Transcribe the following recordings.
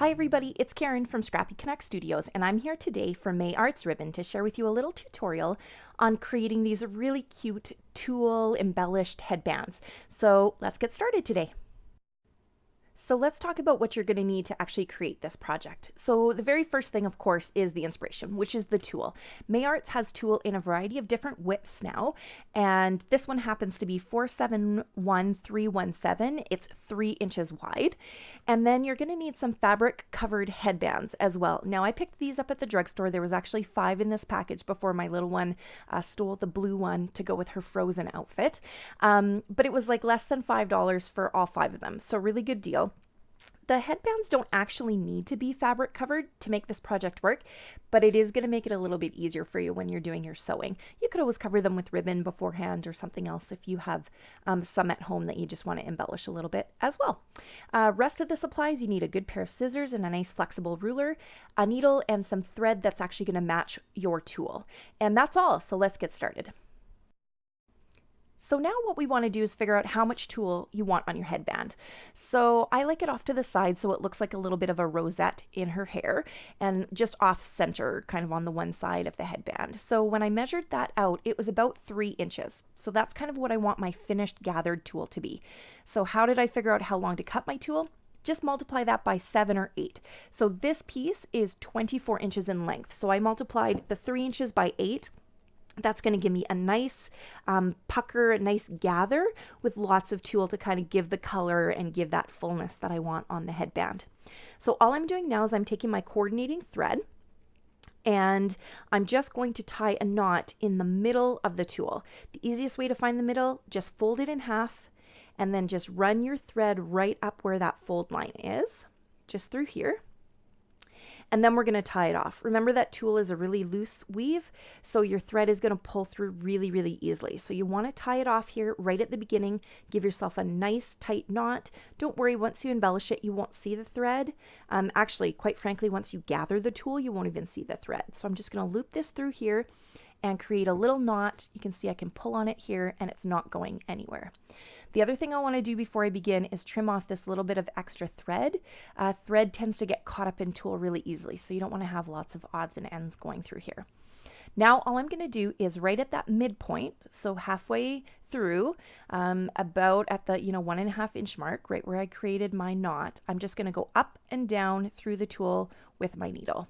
Hi everybody, it's Karen from Scrappy Connect Studios, and I'm here today for May Arts Ribbon to share with you a little tutorial on creating these really cute tulle embellished headbands. So let's get started today. So let's talk about what you're going to need to actually create this project. So the very first thing, of course, is the inspiration, which is the tulle. May Arts has tulle in a variety of different widths now, and this one happens to be 471317. It's 3 inches wide. And then you're going to need some fabric covered headbands as well. Now I picked these up at the drugstore. There was actually 5 in this package before my little one stole the blue one to go with her Frozen outfit. But it was like less than $5 for all 5 of them. So really good deal. The headbands don't actually need to be fabric covered to make this project work, but it is going to make it a little bit easier for you when you're doing your sewing. You could always cover them with ribbon beforehand or something else if you have some at home that you just want to embellish a little bit as well. Rest of the supplies, you need a good pair of scissors and a nice flexible ruler, a needle, and some thread that's actually going to match your tulle. And that's all, so let's get started. So now what we want to do is figure out how much tulle you want on your headband. So I like it off to the side so it looks like a little bit of a rosette in her hair and just off center, kind of on the one side of the headband. So when I measured that out, it was about 3 inches. So that's kind of what I want my finished gathered tulle to be. So how did I figure out how long to cut my tulle? Just multiply that by 7 or 8. So this piece is 24 inches in length. So I multiplied the 3 inches by 8. That's going to give me a nice pucker, a nice gather with lots of tulle to kind of give the color and give that fullness that I want on the headband. So all I'm doing now is I'm taking my coordinating thread and I'm just going to tie a knot in the middle of the tulle. The easiest way to find the middle, just fold it in half and then just run your thread right up where that fold line is, just through here. And then we're going to tie it off. Remember that tulle is a really loose weave, so your thread is going to pull through really, really easily. So you want to tie it off here right at the beginning. Give yourself a nice tight knot. Don't worry, once you embellish it, you won't see the thread. Actually, quite frankly, once you gather the tulle, you won't even see the thread. So I'm just going to loop this through here and create a little knot. You can see I can pull on it here and it's not going anywhere. The other thing I want to do before I begin is trim off this little bit of extra thread. Thread tends to get caught up in tulle really easily, so you don't want to have lots of odds and ends going through here. Now all I'm going to do is right at that midpoint, so halfway through, about at the 1.5 inch mark, right where I created my knot, I'm just going to go up and down through the tulle with my needle.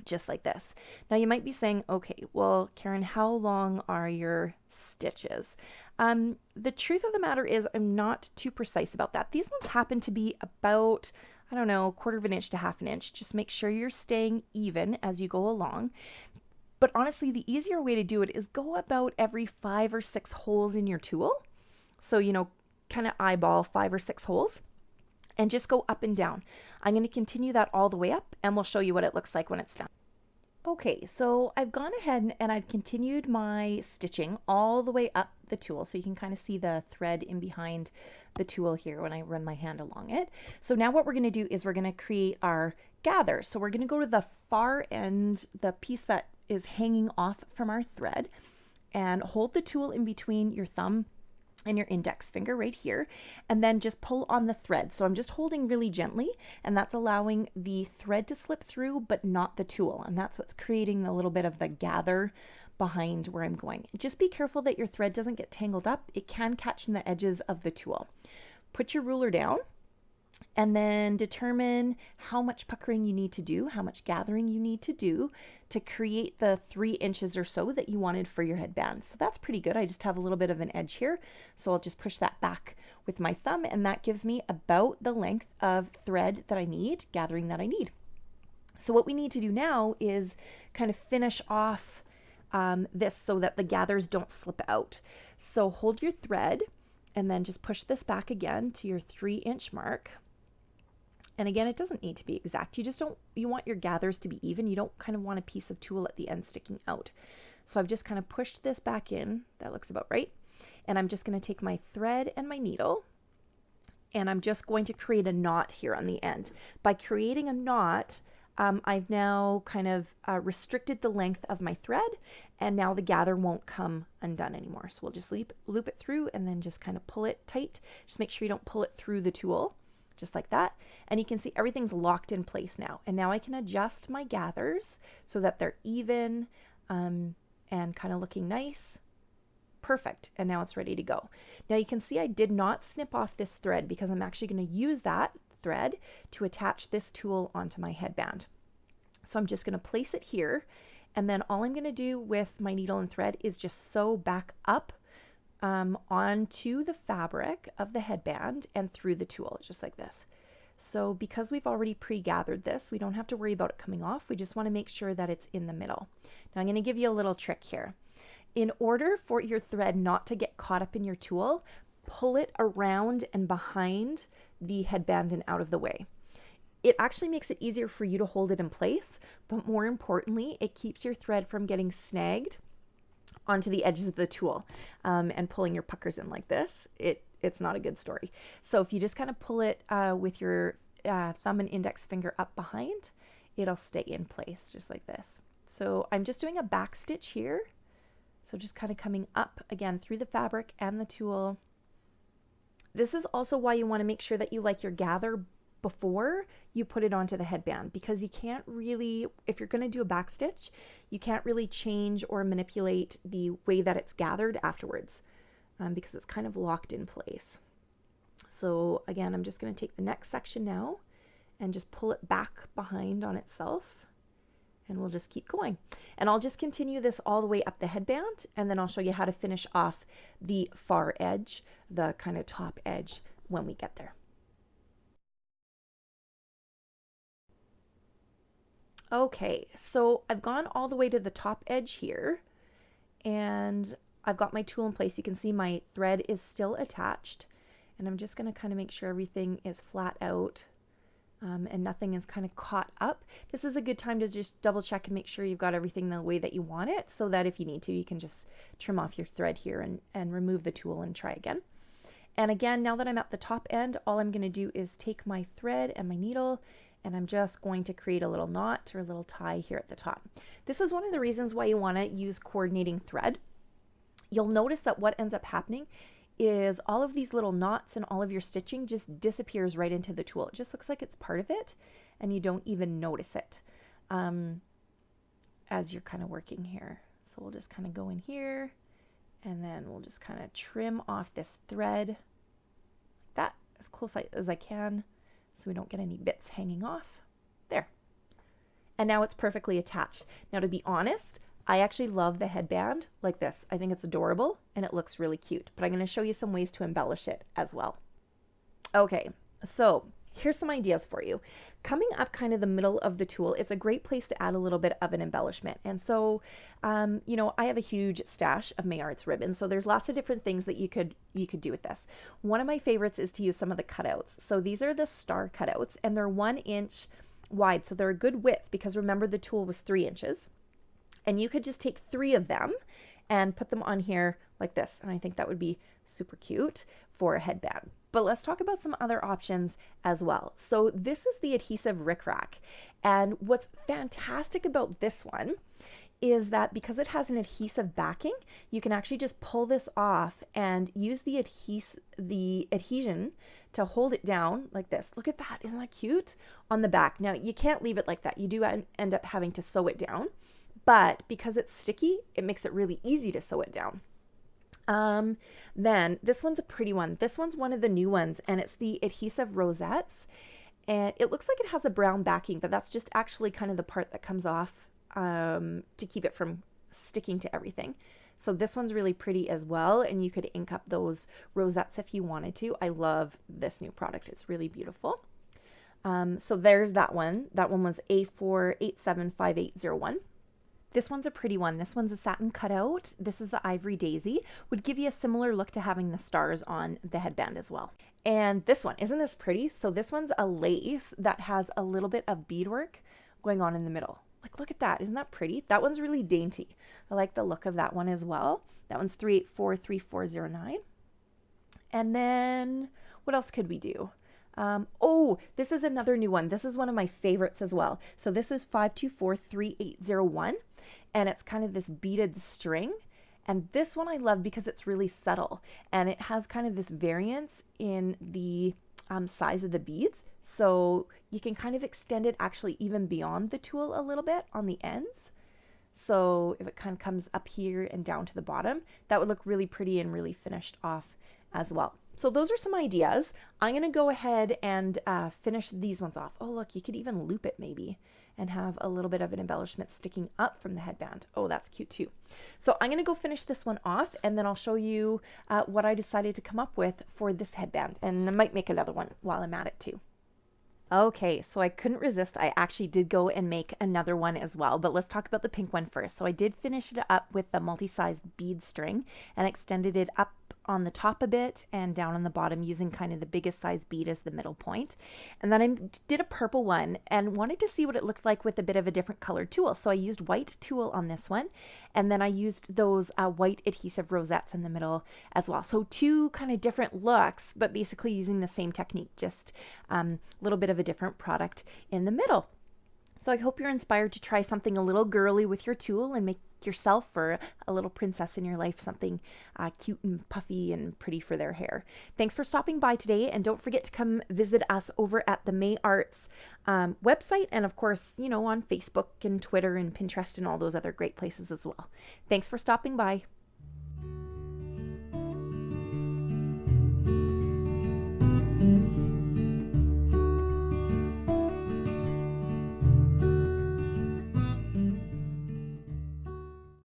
Just like this. Now you might be saying, okay, well, Karen, how long are your stitches? The truth of the matter is I'm not too precise about that. These ones happen to be about, I don't know, 1/4 inch to 1/2 inch. Just make sure you're staying even as you go along. But honestly, the easier way to do it is go about every 5 or 6 holes in your tulle. So, kind of eyeball 5 or 6 holes. And just go up and down. I'm going to continue that all the way up and we'll show you what it looks like when it's done. Okay, so I've gone ahead and I've continued my stitching all the way up the tulle, so you can kind of see the thread in behind the tulle here when I run my hand along it. So now what we're going to do is we're going to create our gather. So we're going to go to the far end, the piece that is hanging off from our thread, and hold the tulle in between your thumb and your index finger right here, and then just pull on the thread. So I'm just holding really gently, and that's allowing the thread to slip through, but not the tulle. And that's what's creating a little bit of the gather behind where I'm going. Just be careful that your thread doesn't get tangled up. It can catch in the edges of the tulle. Put your ruler down, and then determine how much puckering you need to do, how much gathering you need to do to create the 3 inches or so that you wanted for your headband. So that's pretty good. I just have a little bit of an edge here. So I'll just push that back with my thumb, and that gives me about the length of thread that I need, gathering that I need. So what we need to do now is kind of finish off this so that the gathers don't slip out. So hold your thread and then just push this back again to your 3 inch mark. And again, it doesn't need to be exact. You want your gathers to be even. You don't kind of want a piece of tulle at the end sticking out. So I've just kind of pushed this back in. That looks about right. And I'm just going to take my thread and my needle, and I'm just going to create a knot here on the end. By creating a knot, I've now kind of restricted the length of my thread, and now the gather won't come undone anymore. So we'll just loop it through and then just kind of pull it tight. Just make sure you don't pull it through the tulle. just like that. And you can see everything's locked in place now. And now I can adjust my gathers so that they're even and kind of looking nice. Perfect. And now it's ready to go. Now you can see I did not snip off this thread because I'm actually going to use that thread to attach this tulle onto my headband. So I'm just going to place it here, and then all I'm going to do with my needle and thread is just sew back up onto the fabric of the headband and through the tulle, just like this. So because we've already pre-gathered this, we don't have to worry about it coming off. We just want to make sure that it's in the middle. Now I'm going to give you a little trick here. In order for your thread not to get caught up in your tulle, pull it around and behind the headband and out of the way. It actually makes it easier for you to hold it in place, but more importantly, it keeps your thread from getting snagged onto the edges of the tulle and pulling your puckers in like this. It's not a good story. So if you just kind of pull it with your thumb and index finger up behind, it'll stay in place just like this. So I'm just doing a back stitch here. So just kind of coming up again through the fabric and the tulle. This is also why you want to make sure that you like your gather before you put it onto the headband, because you can't really, if you're going to do a back stitch, you can't really change or manipulate the way that it's gathered afterwards because it's kind of locked in place. So again, I'm just going to take the next section now and just pull it back behind on itself, and we'll just keep going. And I'll just continue this all the way up the headband, and then I'll show you how to finish off the far edge, the kind of top edge, when we get there. Okay, so I've gone all the way to the top edge here, and I've got my tulle in place. You can see my thread is still attached, and I'm just going to kind of make sure everything is flat out and nothing is kind of caught up. This is a good time to just double check and make sure you've got everything the way that you want it, so that if you need to, you can just trim off your thread here and remove the tulle and try again. And again, now that I'm at the top end, all I'm going to do is take my thread and my needle, and I'm just going to create a little knot or a little tie here at the top. This is one of the reasons why you want to use coordinating thread. You'll notice that what ends up happening is all of these little knots and all of your stitching just disappears right into the tulle. It just looks like it's part of it, and you don't even notice it as you're kind of working here. So we'll just kind of go in here, and then we'll just kind of trim off this thread like that, as close as I can, so we don't get any bits hanging off. There. And now it's perfectly attached. Now, to be honest, I actually love the headband like this. I think it's adorable and it looks really cute, but I'm going to show you some ways to embellish it as well. Okay, so here's some ideas for you. Coming up kind of the middle of the tulle, it's a great place to add a little bit of an embellishment. And so, you know, I have a huge stash of Mayards ribbon, so there's lots of different things that you could do with this. One of my favorites is to use some of the cutouts. So these are the star cutouts, and they're 1 inch wide, so they're a good width because remember the tulle was 3 inches. And you could just take 3 of them and put them on here like this. And I think that would be super cute for a headband. But let's talk about some other options as well. So this is the adhesive rickrack. And what's fantastic about this one is that because it has an adhesive backing, you can actually just pull this off and use the adhesion to hold it down like this. Look at that. Isn't that cute? On the back. Now, you can't leave it like that. You do end up having to sew it down. But because it's sticky, it makes it really easy to sew it down. Then this one's a pretty one. This one's one of the new ones, and it's the adhesive rosettes. And it looks like it has a brown backing, but that's just actually kind of the part that comes off to keep it from sticking to everything. So this one's really pretty as well, and you could ink up those rosettes if you wanted to. I love this new product. It's really beautiful. So there's that one. That one was A4875801. This one's a pretty one. This one's a satin cutout. This is the Ivory Daisy. Would give you a similar look to having the stars on the headband as well. And this one, isn't this pretty? So this one's a lace that has a little bit of beadwork going on in the middle. Like, look at that. Isn't that pretty? That one's really dainty. I like the look of that one as well. That one's 3843409. And then what else could we do? Oh, this is another new one. This is one of my favorites as well. So this is 5243801, and it's kind of this beaded string. And this one I love because it's really subtle, and it has kind of this variance in the size of the beads. So you can kind of extend it actually even beyond the tulle a little bit on the ends. So if it kind of comes up here and down to the bottom, that would look really pretty and really finished off as well. So those are some ideas. I'm going to go ahead and finish these ones off. Oh, look, you could even loop it maybe and have a little bit of an embellishment sticking up from the headband. Oh, that's cute too. So I'm going to go finish this one off, and then I'll show you what I decided to come up with for this headband. And I might make another one while I'm at it too. Okay, so I couldn't resist. I actually did go and make another one as well, but let's talk about the pink one first. So I did finish it up with the multi-sized bead string and extended it up on the top a bit and down on the bottom using kind of the biggest size bead as the middle point. And then I did a purple one and wanted to see what it looked like with a bit of a different colored tulle. So I used white tulle on this one, and then I used those white adhesive rosettes in the middle as well. So two kind of different looks, but basically using the same technique, just a little bit of a different product in the middle. So I hope you're inspired to try something a little girly with your tulle and make yourself or a little princess in your life something cute and puffy and pretty for their hair. Thanks for stopping by today, and don't forget to come visit us over at the May Arts website, and of course, you know, on Facebook and Twitter and Pinterest and all those other great places as well. Thanks for stopping by.